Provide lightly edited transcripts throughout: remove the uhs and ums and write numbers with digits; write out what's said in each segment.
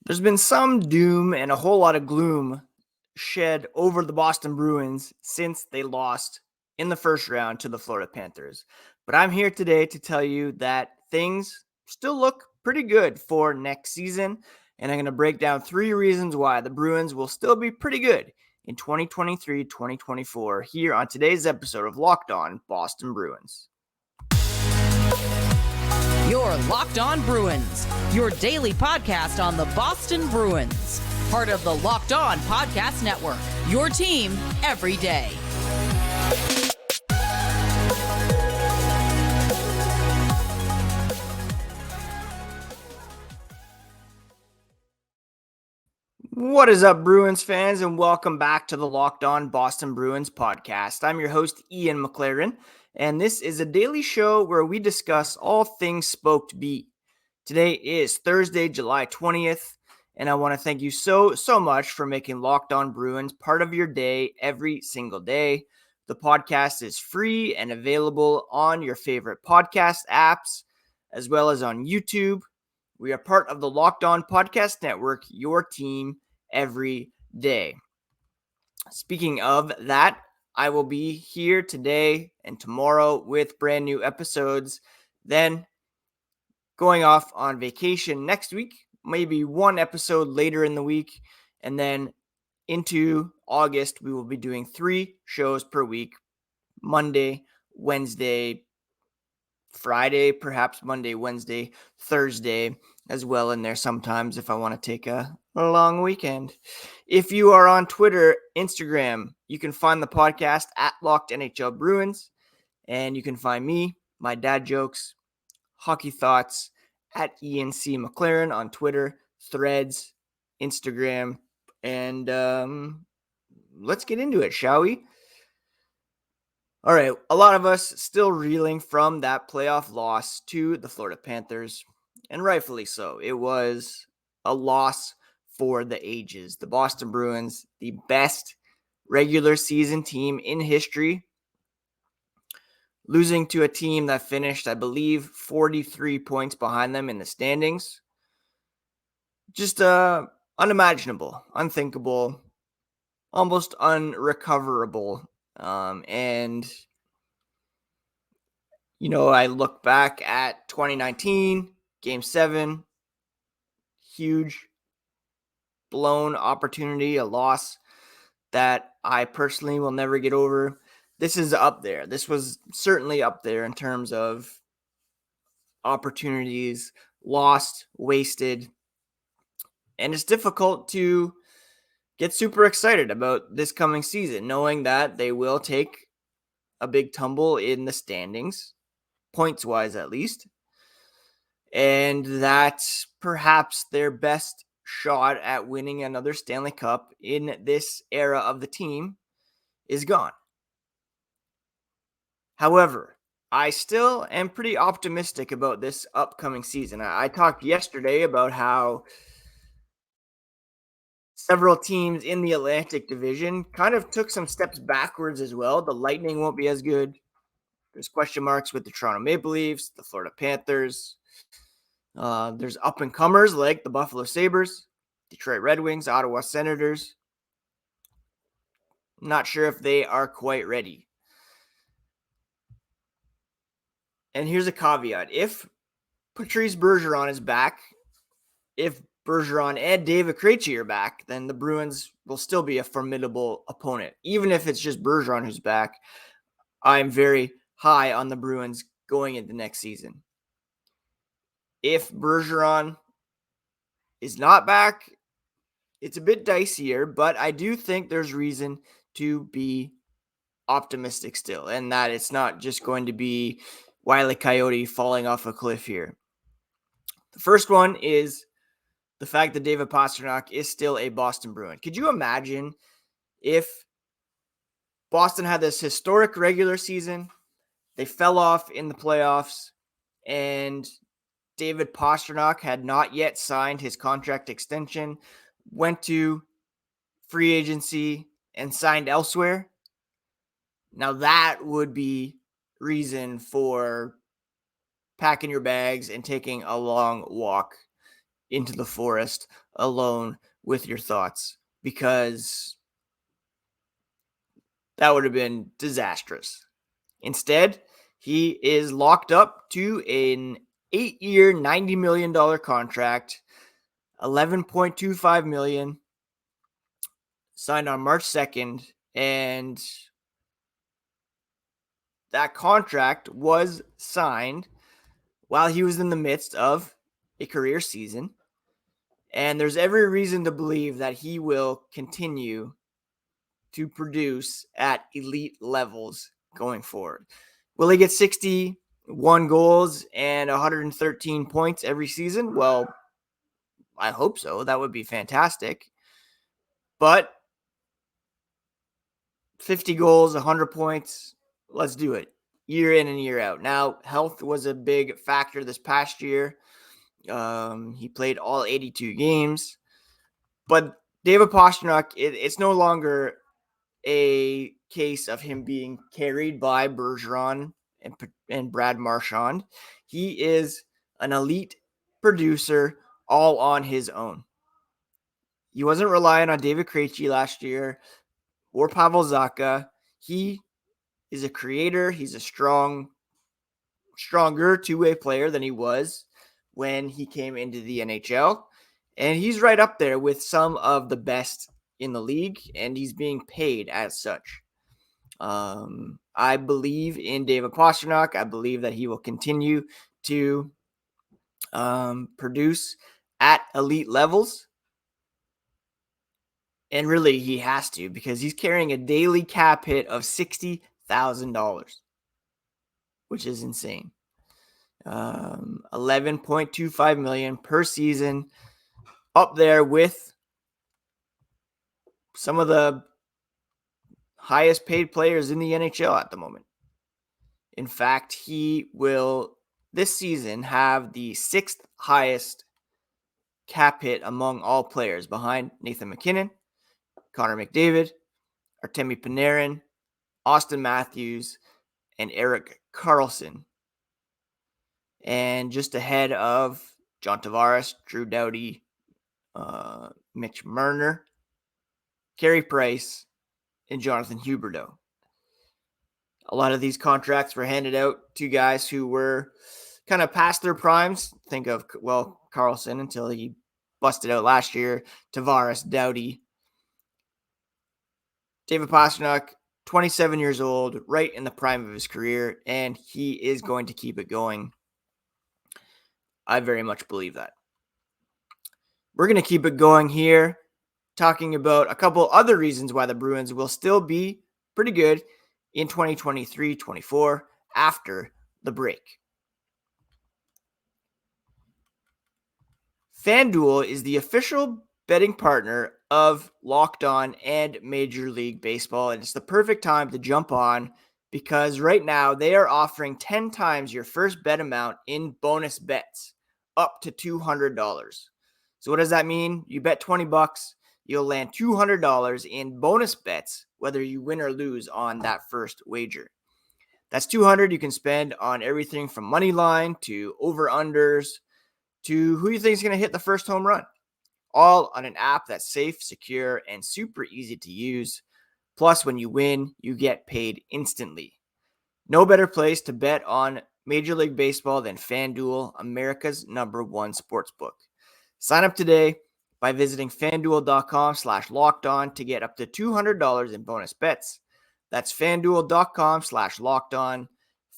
There's been some doom and a whole lot of gloom shed over the Boston Bruins since they lost in the first round to the Florida Panthers. But I'm here today to tell you that things still look pretty good for next season. And I'm going to break down 3 reasons why the Bruins will still be pretty good in 2023-2024 here on today's episode of Locked On Boston Bruins. You're Locked On Bruins, your daily podcast on the Boston Bruins. Part of the Locked On Podcast Network, your team every day. What is up, Bruins fans, and welcome back to the Locked On Boston Bruins podcast. I'm your host, Ian McLaren, and this is a daily show where we discuss all things Spoked Beat. Today is Thursday, July 20th, and I want to thank you so much for making Locked On Bruins part of your day every single day. The podcast is free and available on your favorite podcast apps, as well as on YouTube. We are part of the Locked On Podcast Network, your team every day. Speaking of that, I will be here today and tomorrow with brand new episodes. Then going off on vacation next week, maybe one episode later in the week. And then into August, we will be doing 3 shows per week: Monday, Wednesday, Friday, perhaps Monday, Wednesday, Thursday as well in there sometimes if I want to take a long weekend. If you are on Twitter, Instagram, you can find the podcast at Locked NHL Bruins, and you can find me, my dad jokes, hockey thoughts at Ian C. McLaren on Twitter, Threads, Instagram, and let's get into it, shall we? All right, a lot of us still reeling from that playoff loss to the Florida Panthers, and rightfully so. It was a loss for the ages. The Boston Bruins, the best regular season team in history, losing to a team that finished, I believe, 43 points behind them in the standings. Just unimaginable, unthinkable, almost unrecoverable. And I look back at 2019, Game 7, huge blown opportunity, a loss that I personally will never get over. This is up there. This was certainly up there in terms of opportunities lost, wasted. And it's difficult to get super excited about this coming season, knowing that they will take a big tumble in the standings, points-wise at least, and that perhaps their best shot at winning another Stanley Cup in this era of the team is gone. However, I still am pretty optimistic about this upcoming season. I talked yesterday about how several teams in the Atlantic Division kind of took some steps backwards as well. The Lightning won't be as good. There's question marks with the Toronto Maple Leafs, the Florida Panthers. There's up-and-comers like the Buffalo Sabres, Detroit Red Wings, Ottawa Senators. I'm not sure if they are quite ready. And here's a caveat. If Patrice Bergeron is back, if Bergeron and David Krejci are back, then the Bruins will still be a formidable opponent. Even if it's just Bergeron who's back, I'm very high on the Bruins going into next season. If Bergeron is not back, it's a bit dicier, but I do think there's reason to be optimistic still, and that it's not just going to be Wile E. Coyote falling off a cliff here. The first one is the fact that David Pastrnak is still a Boston Bruin. Could you imagine if Boston had this historic regular season, they fell off in the playoffs, and David Pastrnak had not yet signed his contract extension, went to free agency, and signed elsewhere? Now that would be reason for packing your bags and taking a long walk into the forest alone with your thoughts, because that would have been disastrous. Instead, he is locked up to an 8-year, $90 million contract, $11.25 million, signed on March 2nd, and that contract was signed while he was in the midst of a career season. And there's every reason to believe that he will continue to produce at elite levels going forward. Will he get 61 goals and 113 points every season? Well, I hope so. That would be fantastic. But 50 goals, 100 points, let's do it year in and year out. Now, health was a big factor this past year. He played all 82 games. But David Pastrnak, it's no longer a case of him being carried by Bergeron and Brad Marchand. He is an elite producer all on his own. He wasn't relying on David Krejci last year or Pavel Zacha. He is a creator. He's a stronger two-way player than he was when he came into the NHL. And he's right up there with some of the best in the league, and he's being paid as such. I believe in David Pastrnak. I believe that he will continue to produce at elite levels. And really, he has to, because he's carrying a daily cap hit of $60,000, which is insane. $11.25 million per season, up there with some of the highest paid players in the NHL at the moment. In fact, he will this season have the sixth highest cap hit among all players, behind Nathan McKinnon, Connor McDavid, Artemi Panarin, Austin Matthews, and Erik Karlsson. And just ahead of John Tavares, Drew Doughty, Mitch Marner, Carey Price, and Jonathan Huberdeau. A lot of these contracts were handed out to guys who were kind of past their primes. Think of, well, Karlsson until he busted out last year, Tavares, Doughty. David Pastrnak, 27 years old, right in the prime of his career, and he is going to keep it going. I very much believe that. We're going to keep it going here, talking about a couple other reasons why the Bruins will still be pretty good in 2023-24 after the break. FanDuel is the official betting partner of Locked On and Major League Baseball, and it's the perfect time to jump on, because right now they are offering 10 times your first bet amount in bonus bets, up to $200. So what does that mean? You bet $20, you'll land $200 in bonus bets, whether you win or lose on that first wager. That's $200 you can spend on everything from money line to over-unders to who you think is going to hit the first home run. All on an app that's safe, secure, and super easy to use. Plus, when you win, you get paid instantly. No better place to bet on Major League Baseball than FanDuel, America's #1 sportsbook. Sign up today by visiting FanDuel.com/lockedon to get up to $200 in bonus bets. That's FanDuel.com/lockedon.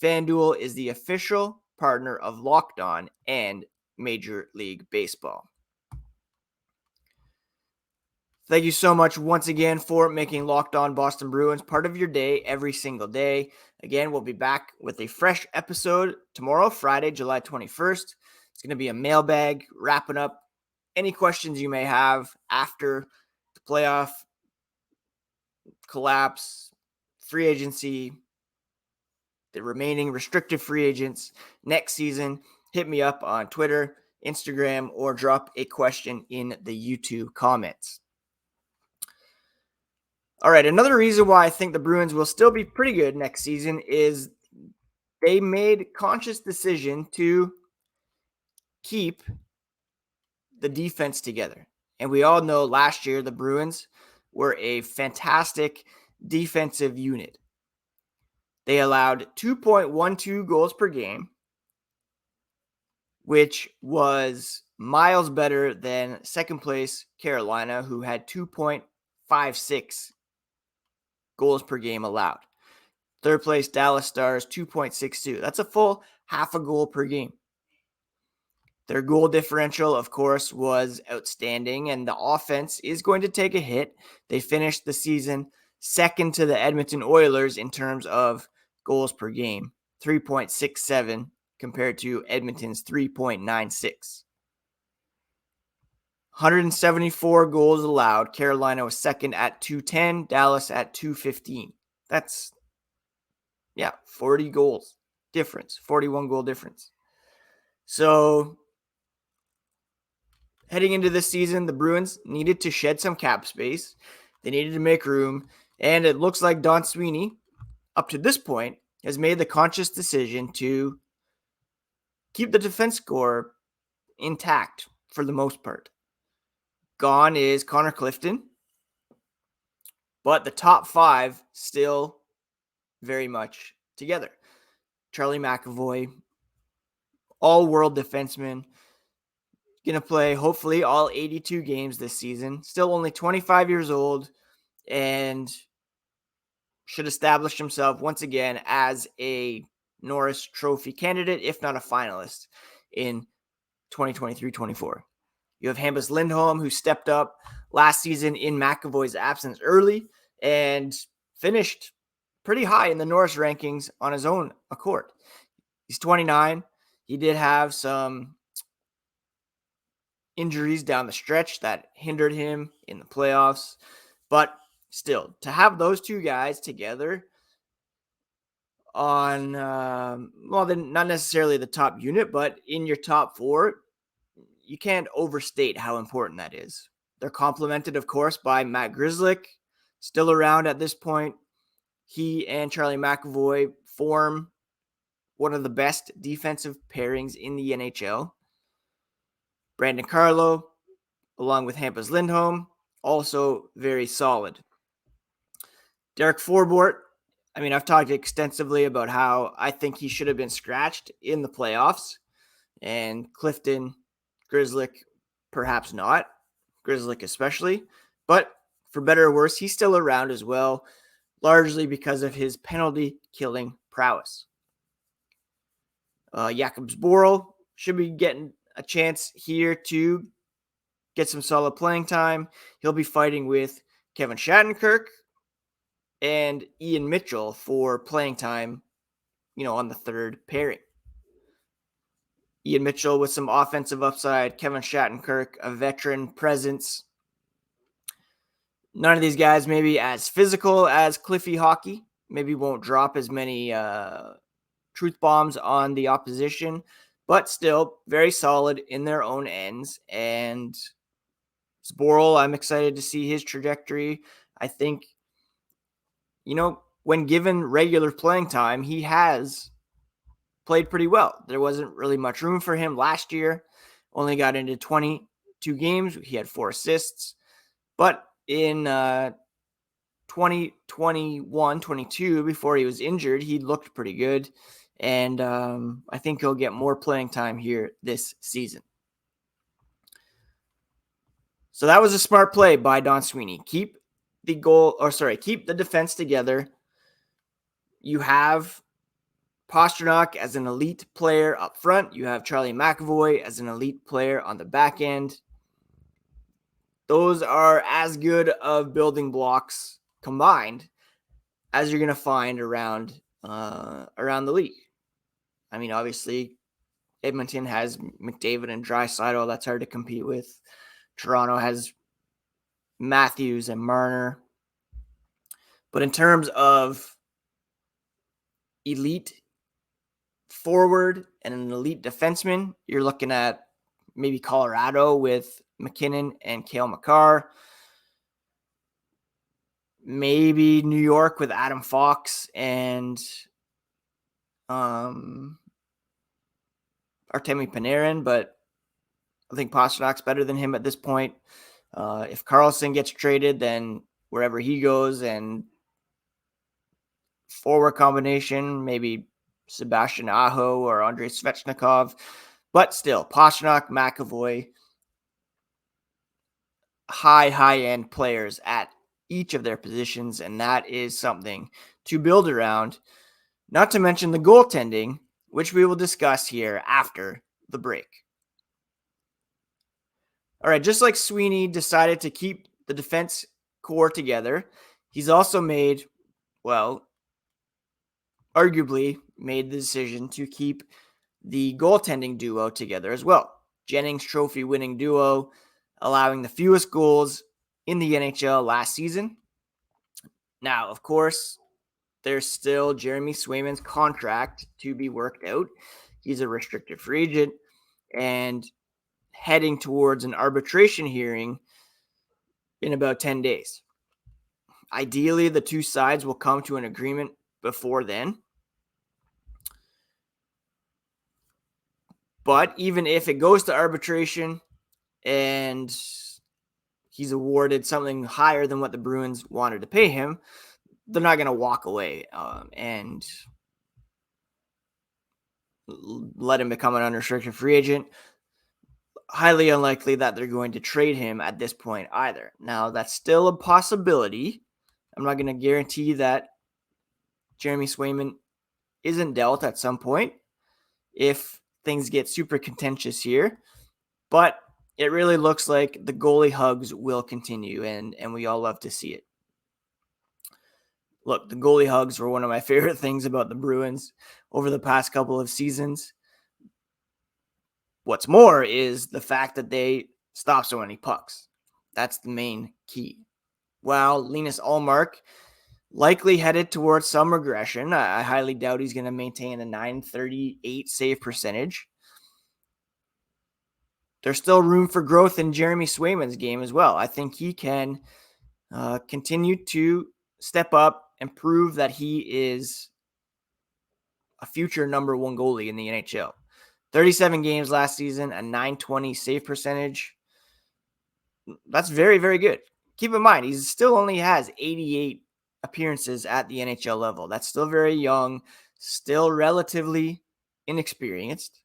FanDuel is the official partner of Locked On and Major League Baseball. Thank you so much once again for making Locked On Boston Bruins part of your day every single day. Again, we'll be back with a fresh episode tomorrow, Friday, July 21st. It's going to be a mailbag wrapping up any questions you may have after the playoff collapse, free agency, the remaining restricted free agents next season. Hit me up on Twitter, Instagram, or drop a question in the YouTube comments. All right, another reason why I think the Bruins will still be pretty good next season is they made conscious decision to keep the defense together. And we all know last year the Bruins were a fantastic defensive unit. They allowed 2.12 goals per game, which was miles better than second place Carolina, who had 2.56 goals per game allowed. Third place Dallas Stars, 2.62. That's a full half a goal per game. Their goal differential, of course, was outstanding, and the offense is going to take a hit. They finished the season second to the Edmonton Oilers in terms of goals per game, 3.67 compared to Edmonton's 3.96. 174 goals allowed. Carolina was second at 210, Dallas at 215. That's, 40 goals difference, 41 goal difference. So heading into this season, the Bruins needed to shed some cap space. They needed to make room. And it looks like Don Sweeney, up to this point, has made the conscious decision to keep the defense core intact for the most part. Gone is Connor Clifton, but the top five still very much together. Charlie McAvoy, all-world defenseman, going to play hopefully all 82 games this season. Still only 25 years old and should establish himself once again as a Norris Trophy candidate, if not a finalist, in 2023-24. You have Hampus Lindholm, who stepped up last season in McAvoy's absence early and finished pretty high in the Norris rankings on his own accord. He's 29. He did have some injuries down the stretch that hindered him in the playoffs. But still, to have those two guys together on, then not necessarily the top unit, but in your top four, you can't overstate how important that is. They're complemented, of course, by Matt Grzelcyk, still around at this point. He and Charlie McAvoy form one of the best defensive pairings in the NHL. Brandon Carlo, along with Hampus Lindholm, also very solid. Derek Forbort, I've talked extensively about how I think he should have been scratched in the playoffs. And Clifton, Grzelcyk, perhaps not. Grzelcyk especially. But for better or worse, he's still around as well, largely because of his penalty-killing prowess. Jakub Zboril should be getting a chance here to get some solid playing time. He'll be fighting with Kevin Shattenkirk and Ian Mitchell for playing time, on the third pairing. Ian Mitchell with some offensive upside, Kevin Shattenkirk, a veteran presence. None of these guys maybe as physical as Cliffy Hockey, maybe won't drop as many truth bombs on the opposition, but still very solid in their own ends. And Zboril, I'm excited to see his trajectory. I think, when given regular playing time, he has played pretty well. There wasn't really much room for him last year. Only got into 22 games. He had 4 assists. But in 2021-22, before he was injured, he looked pretty good. And I think he'll get more playing time here this season. So that was a smart play by Don Sweeney. Keep the defense together. You have Pastrnak as an elite player up front. You have Charlie McAvoy as an elite player on the back end. Those are as good of building blocks combined as you're going to find around the league. Obviously, Edmonton has McDavid and Draisaitl. That's hard to compete with. Toronto has Matthews and Marner. But in terms of elite forward and an elite defenseman, you're looking at maybe Colorado with McKinnon and Cale Makar. Maybe New York with Adam Fox and Artemi Panarin, but I think Pastrnak's better than him at this point. If Carlson gets traded, then wherever he goes, and forward combination, maybe Sebastian Aho or Andrei Svechnikov. But still, Pastrnak, McAvoy, high-end players at each of their positions, and that is something to build around. Not to mention the goaltending, which we will discuss here after the break. All right, just like Sweeney decided to keep the defense core together, he's also made, well, arguably made the decision to keep the goaltending duo together as well. Jennings trophy winning duo, allowing the fewest goals in the NHL last season. Now, of course, there's still Jeremy Swayman's contract to be worked out. He's a restricted free agent and heading towards an arbitration hearing in about 10 days. Ideally, the two sides will come to an agreement before then. But even if it goes to arbitration and he's awarded something higher than what the Bruins wanted to pay him, they're not going to walk away and let him become an unrestricted free agent. Highly unlikely that they're going to trade him at this point either. Now, that's still a possibility. I'm not going to guarantee that Jeremy Swayman isn't dealt at some point if things get super contentious here. But it really looks like the goalie hugs will continue, and we all love to see it. Look, the goalie hugs were one of my favorite things about the Bruins over the past couple of seasons. What's more is the fact that they stop so many pucks. That's the main key. While Linus Ullmark likely headed towards some regression, I highly doubt he's going to maintain a .938 save percentage. There's still room for growth in Jeremy Swayman's game as well. I think he can continue to step up and prove that he is a future number one goalie in the NHL. 37 games last season, a .920 save percentage. That's very, very good. Keep in mind, he still only has 88 appearances at the NHL level. That's still very young, still relatively inexperienced.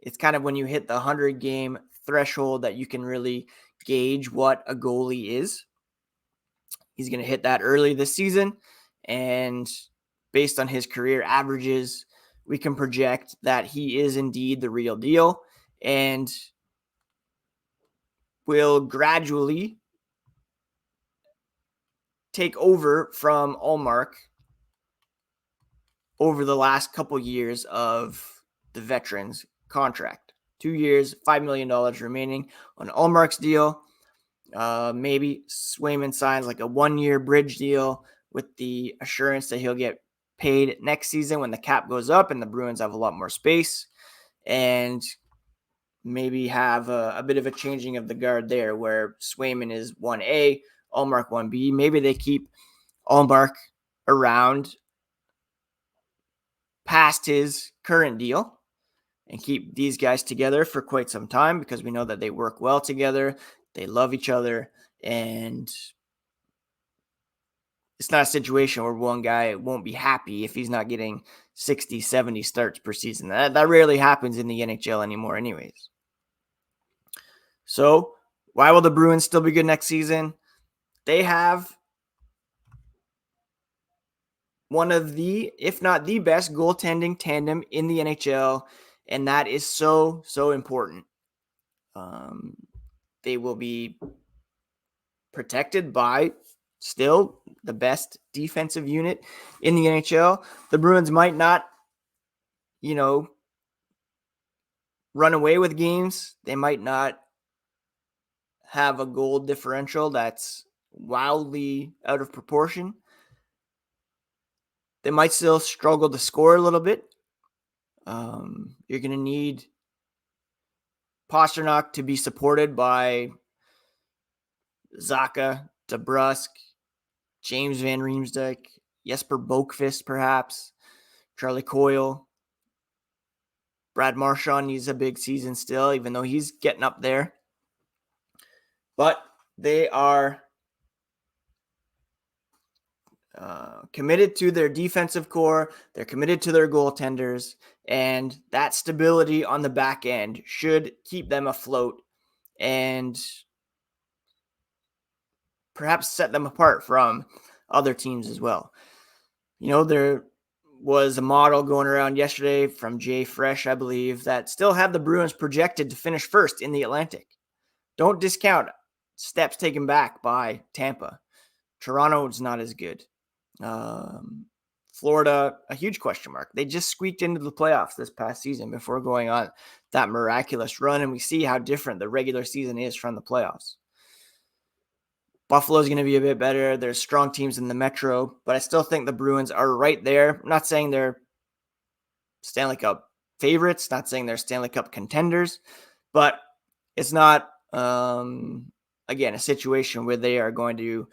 It's kind of when you hit the 100-game threshold that you can really gauge what a goalie is. He's going to hit that early this season, and based on his career averages, we can project that he is indeed the real deal and will gradually take over from Ullmark over the last couple years of the veteran's contract. 2 years, $5 million remaining on Ullmark's deal. Maybe Swayman signs like a 1-year bridge deal with the assurance that he'll get paid next season when the cap goes up and the Bruins have a lot more space, and maybe have a bit of a changing of the guard there where Swayman is 1A, Ullmark 1B. Maybe they keep Ullmark around past his current deal and keep these guys together for quite some time because we know that they work well together. They love each other, and it's not a situation where one guy won't be happy if he's not getting 60, 70 starts per season. That rarely happens in the NHL anymore anyways. So why will the Bruins still be good next season? They have one of the, if not the best goaltending tandem in the NHL, and that is so, so important. They will be protected by still the best defensive unit in the NHL. The Bruins might not, run away with games. They might not have a goal differential that's wildly out of proportion. They might still struggle to score a little bit. You're going to need Pastrnak to be supported by Zacha, DeBrusk, James Van Riemsdyk, Jesper Boqvist perhaps, Charlie Coyle, Brad Marchand needs a big season still, even though he's getting up there. But they are committed to their defensive core. They're committed to their goaltenders. And that stability on the back end should keep them afloat and perhaps set them apart from other teams as well. There was a model going around yesterday from Jay Fresh, I believe, that still had the Bruins projected to finish first in the Atlantic. Don't discount steps taken back by Tampa. Toronto is not as good. Florida, a huge question mark. They just squeaked into the playoffs this past season before going on that miraculous run, and we see how different the regular season is from the playoffs. Buffalo's going to be a bit better. There's strong teams in the Metro, but I still think the Bruins are right there. I'm not saying they're Stanley Cup favorites, not saying they're Stanley Cup contenders, but it's not, again, a situation where they are going to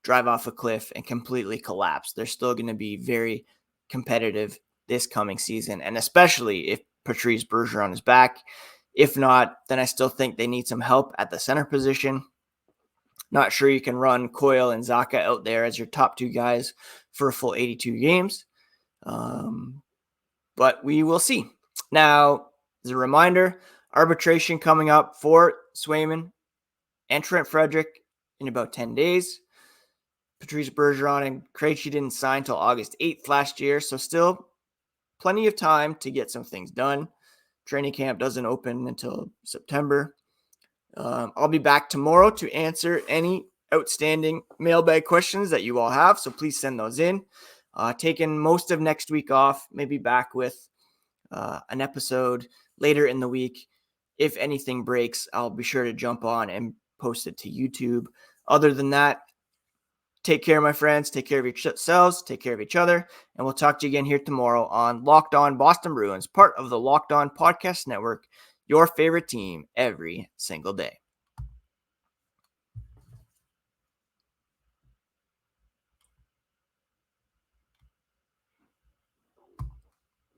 drive off a cliff and completely collapse. They're still going to be very competitive this coming season, and especially if Patrice Bergeron is back. If not, then I still think they need some help at the center position. Not sure you can run Coyle and Zacha out there as your top two guys for a full 82 games. But we will see. Now, as a reminder, arbitration coming up for Swayman and Trent Frederick in about 10 days. Patrice Bergeron and Krejci didn't sign until August 8th last year, so still plenty of time to get some things done. Training camp doesn't open until September. I'll be back tomorrow to answer any outstanding mailbag questions that you all have, so please send those in. Taking most of next week off, maybe back with an episode later in the week. If anything breaks, I'll be sure to jump on and post it to YouTube. Other than that, take care, my friends. Take care of yourselves. Take care of each other. And we'll talk to you again here tomorrow on Locked On Boston Bruins, part of the Locked On Podcast Network, your favorite team every single day.